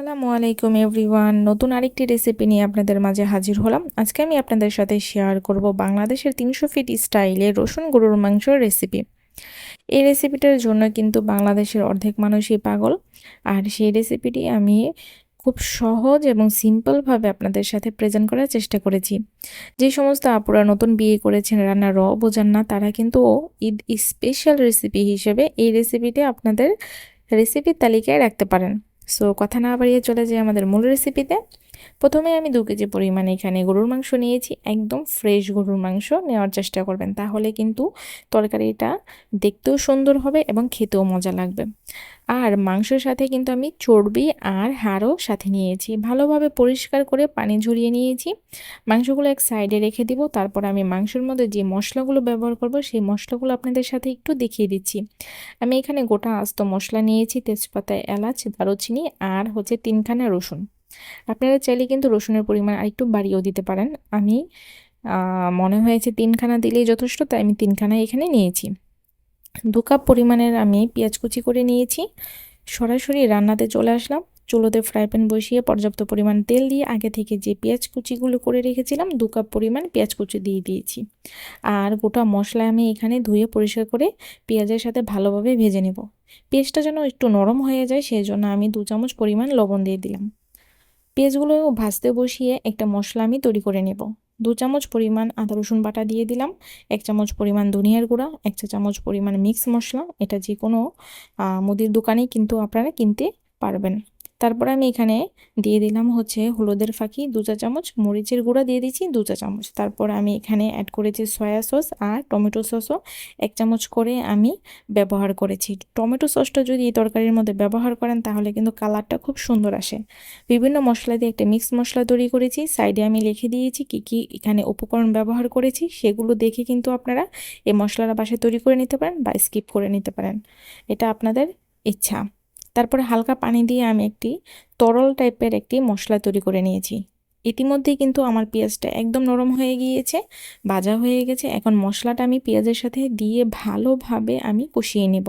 আসসালামু আলাইকুম এভরিওয়ান, নতুন আরেকটি রেসিপি নিয়ে আপনাদের মাঝে হাজির হলাম। আজকে আমি আপনাদের সাথে শেয়ার করব বাংলাদেশের 300 ফিট স্টাইলে রসুন গরুর মাংসের রেসিপি। এই রেসিপিটার জন্য কিন্তু বাংলাদেশের অর্ধেক মানুষই পাগল। আর সেই রেসিপিটি আমি খুব সহজ এবং সিম্পলভাবে আপনাদের সাথে প্রেজেন্ট করার চেষ্টা করেছি। যে সমস্ত আপুরা নতুন বিয়ে করেছেন, রান্না বোঝেন না, তারা কিন্তু ঈদ স্পেশাল রেসিপি হিসেবে এই রেসিপিটি আপনাদের রেসিপির তালিকায় রাখতে পারেন। সো কথা না বাড়িয়ে চলে যাই আমাদের মূল রেসিপিতে। প্রথমে আমি 2 কেজি পরিমাণে এখানে গরুর মাংস নিয়েছি। একদম ফ্রেশ গরুর মাংস নেওয়ার চেষ্টা করবেন, তাহলে কিন্তু তরকারিটা দেখতেও সুন্দর হবে এবং খেতেও মজা লাগবে। আর মাংসের সাথে কিন্তু আমি চর্বি আর হাড়ও সাথে নিয়েছি। ভালোভাবে পরিষ্কার করে পানি ঝরিয়ে নিয়েছি। মাংসগুলো এক সাইডে রেখে দিব। তারপর আমি মাংসের মধ্যে যে মশলাগুলো ব্যবহার করব সেই মশলাগুলো আপনাদের সাথে একটু দেখিয়ে দিচ্ছি। আমি এখানে গোটা আস্ত মশলা নিয়েছি, তেজপাতা, এলাচ, দারুচিনি আর 3খানা রসুন। আপনারা চাইলে কিন্তু রসুনের পরিমাণ আরেকটু বাড়িয়েও দিতে পারেন। আমি মনে হয়েছে 3খানা দিলেই যথেষ্ট, তাই আমি 3খানা এখানে নিয়েছি। 2 কাপ পরিমাণের আমি পেঁয়াজ কুচি করে নিয়েছি। সরাসরি রান্নাতে চলে আসলাম। চুলোতে ফ্রাই প্যান বসিয়ে পর্যাপ্ত পরিমাণ তেল দিয়ে আগে থেকে যে পেঁয়াজ কুচিগুলো করে রেখেছিলাম 2 কাপ পরিমাণ পেঁয়াজ কুচি দিয়ে দিয়েছি। আর গোটা মশলা আমি এখানে ধুয়ে পরিষ্কার করে পেঁয়াজের সাথে ভালোভাবে ভেজে নেব। পেঁয়াজটা যেন একটু নরম হয়ে যায়, সেই জন্য আমি 2 চামচ পরিমাণ লবণ দিয়ে দিলাম। পেঁয়াজগুলো ভাজতে বসিয়ে একটা মশলা আমি তৈরি করে নেব। 2 চামচ পরিমাণ আদা রসুন বাটা দিয়ে দিলাম, 1 চামচ পরিমাণ ধনিয়ার গুঁড়া, 1 চা চামচ পরিমাণ মিক্স মশলা। এটা যে কোনো মুদির দোকানেই কিন্তু আপনারা কিনতে পারবেন। তারপর আমি এখানে দিয়ে দিলাম হলুদের ফাঁকি 2 চা চামচ, মরিচের গুঁড়া দিয়ে দিচ্ছি 2 চা চামচ। তারপর আমি এখানে অ্যাড করেছি সয়া সস আর টমেটো সসও 1 চামচ করে আমি ব্যবহার করেছি। টমেটো সসটা যদি এই তরকারির মধ্যে ব্যবহার করেন তাহলে কিন্তু কালারটা খুব সুন্দর আসে। বিভিন্ন মশলা দিয়ে একটা মিক্স মশলা তৈরি করেছি। সাইডে আমি লিখে দিয়েছি কি কি এখানে উপকরণ ব্যবহার করেছি, সেগুলো দেখে কিন্তু আপনারা এই মশলাটা বাসায় তৈরি করে নিতে পারেন বা স্কিপ করে নিতে পারেন, এটা আপনাদের ইচ্ছা। তারপরে হালকা পানি দিয়ে আমি একটি তরল টাইপের একটি মশলা তৈরি করে নিয়েছি। ইতিমধ্যেই কিন্তু আমার পেঁয়াজটা একদম নরম হয়ে গিয়েছে, ভাজা হয়ে গেছে। এখন মশলাটা আমি পেঁয়াজের সাথে দিয়ে ভালোভাবে আমি কষিয়ে নেব।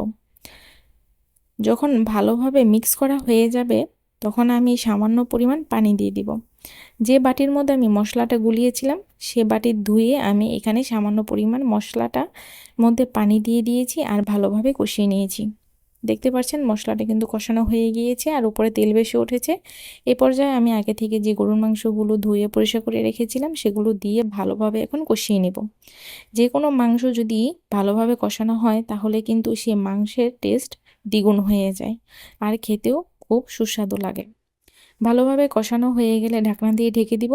যখন ভালোভাবে মিক্স করা হয়ে যাবে তখন আমি সামান্য পরিমাণ পানি দিয়ে দিব। যে বাটির মধ্যে আমি মশলাটা গুলিয়েছিলাম সে বাটি ধুয়ে আমি এখানে সামান্য পরিমাণ মশলাটার মধ্যে পানি দিয়ে দিয়েছি আর ভালোভাবে কষিয়ে নিয়েছি। দেখতে পাচ্ছেন মশলাটা কিন্তু কষানো হয়ে গিয়েছে আর উপরে তেল বেশি উঠেছে। এ পর্যায়ে আমি আগে থেকে যে গরুর মাংসগুলো ধুয়ে পরিষ্কার করে রেখেছিলাম সেগুলো দিয়ে ভালোভাবে এখন কষিয়ে নেব। যে কোনো মাংস যদি ভালোভাবে কষানো হয় তাহলে কিন্তু সে মাংসের টেস্ট দ্বিগুণ হয়ে যায় আর খেতেও খুব সুস্বাদু লাগে। ভালোভাবে কষানো হয়ে গেলে ঢাকনা দিয়ে ঢেকে দিব।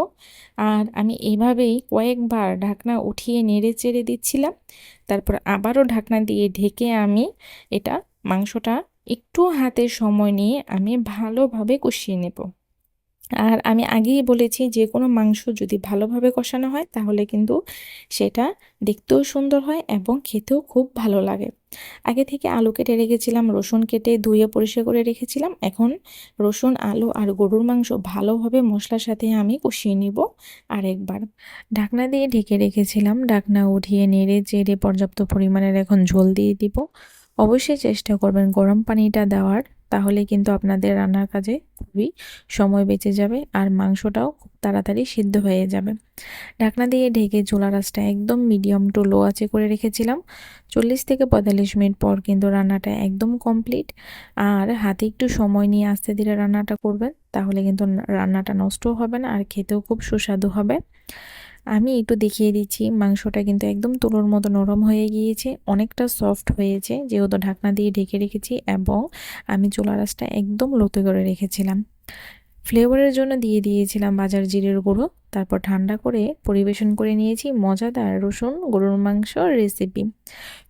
আর আমি এইভাবেই কয়েকবার ঢাকনা উঠিয়ে নেড়ে চেড়ে দিচ্ছিলাম। তারপর আবারও ঢাকনা দিয়ে ঢেকে আমি এটা মাংসটা একটু হাতে সময় নিয়ে আমি ভালোভাবে কষিয়ে নেব। আর আমি আগেই বলেছি যে কোনো মাংস যদি ভালোভাবে কষানো হয় তাহলে কিন্তু সেটা দেখতেও সুন্দর হয় এবং খেতেও খুব ভালো লাগে। আগে থেকে আলু কেটে রেখেছিলাম, রসুন কেটে ধুয়ে পরিষ্কার করে রেখেছিলাম। এখন রসুন, আলু আর গরুর মাংস ভালোভাবে মশলার সাথে আমি কষিয়ে নিব। আরেকবার ঢাকনা দিয়ে ঢেকে রেখেছিলাম, ঢাকনা উঠিয়ে নেড়ে চেড়ে পর্যাপ্ত পরিমাণের এখন ঝোল দিয়ে দিব। অবশ্যই চেষ্টা করবেন গরম পানিটা দেওয়ার, তাহলে কিন্তু আপনাদের রান্নার কাজে খুবই সময় বেঁচে যাবে আর মাংসটাও খুব তাড়াতাড়ি সিদ্ধ হয়ে যাবে। ঢাকনা দিয়ে ঢেকে চুলার আঁচটা একদম মিডিয়াম টু লো আঁচে করে রেখেছিলাম। 40 থেকে 45 মিনিট পর কিন্তু রান্নাটা একদম কমপ্লিট। আর হাতে একটু সময় নিয়ে আস্তে ধীরে রান্নাটা করবেন, তাহলে কিন্তু রান্নাটা নষ্টও হবে না আর খেতেও খুব সুস্বাদু হবে। আমি একটু দেখিয়ে দিচ্ছি, মাংসটা কিন্তু একদম তুলোর মতো নরম হয়ে গিয়েছে, অনেকটা সফট হয়েছে যেহেতু ঢাকনা দিয়ে ঢেকে রেখেছি এবং আমি চুলার আঁচটা একদম লোতে করে রেখেছিলাম। ফ্লেভারের জন্য দিয়ে দিয়েছিলাম বাজার জিরের গুঁড়ো। তারপর ঠান্ডা করে পরিবেশন করে নিয়েছি মজাদার রসুন গরুর মাংস রেসিপি।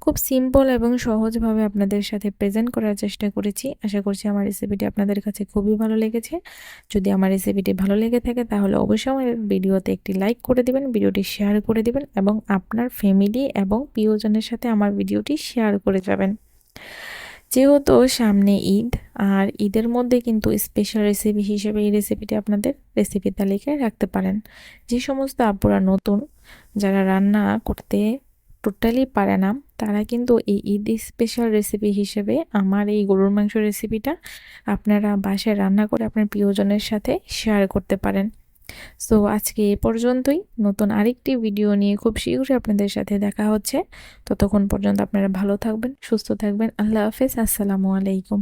খুব সিম্পল এবং সহজভাবে আপনাদের সাথে প্রেজেন্ট করার চেষ্টা করেছি। আশা করছি আমার রেসিপিটি আপনাদের কাছে খুবই ভালো লেগেছে। যদি আমার রেসিপিটি ভালো লেগে থাকে তাহলে অবশ্যই আমার ভিডিওতে একটি লাইক করে দিবেন, ভিডিওটি শেয়ার করে দিবেন এবং আপনার ফ্যামিলি এবং প্রিয়জনের সাথে আমার ভিডিওটি শেয়ার করে যাবেন। যেহেতু সামনে ঈদ, আর ঈদের মধ্যে কিন্তু স্পেশাল রেসিপি হিসেবে এই রেসিপিটি আপনাদের রেসিপি তালিকায় রাখতে পারেন। যে সমস্ত আপুরা নতুন, যারা রান্না করতে টোটালি পারে না, তারা কিন্তু এই ঈদ স্পেশাল রেসিপি হিসেবে আমার এই গরুর মাংস রেসিপিটা আপনারা বাসায় রান্না করে আপনার প্রিয়জনের সাথে শেয়ার করতে পারেন। সো আজকে এ পর্যন্তই। নতুন আরেকটি ভিডিও নিয়ে খুব শীঘ্রই আপনাদের সাথে দেখা হচ্ছে। ততক্ষণ পর্যন্ত আপনারা ভালো থাকবেন, সুস্থ থাকবেন। আল্লাহ হাফেজ, আসসালামু আলাইকুম।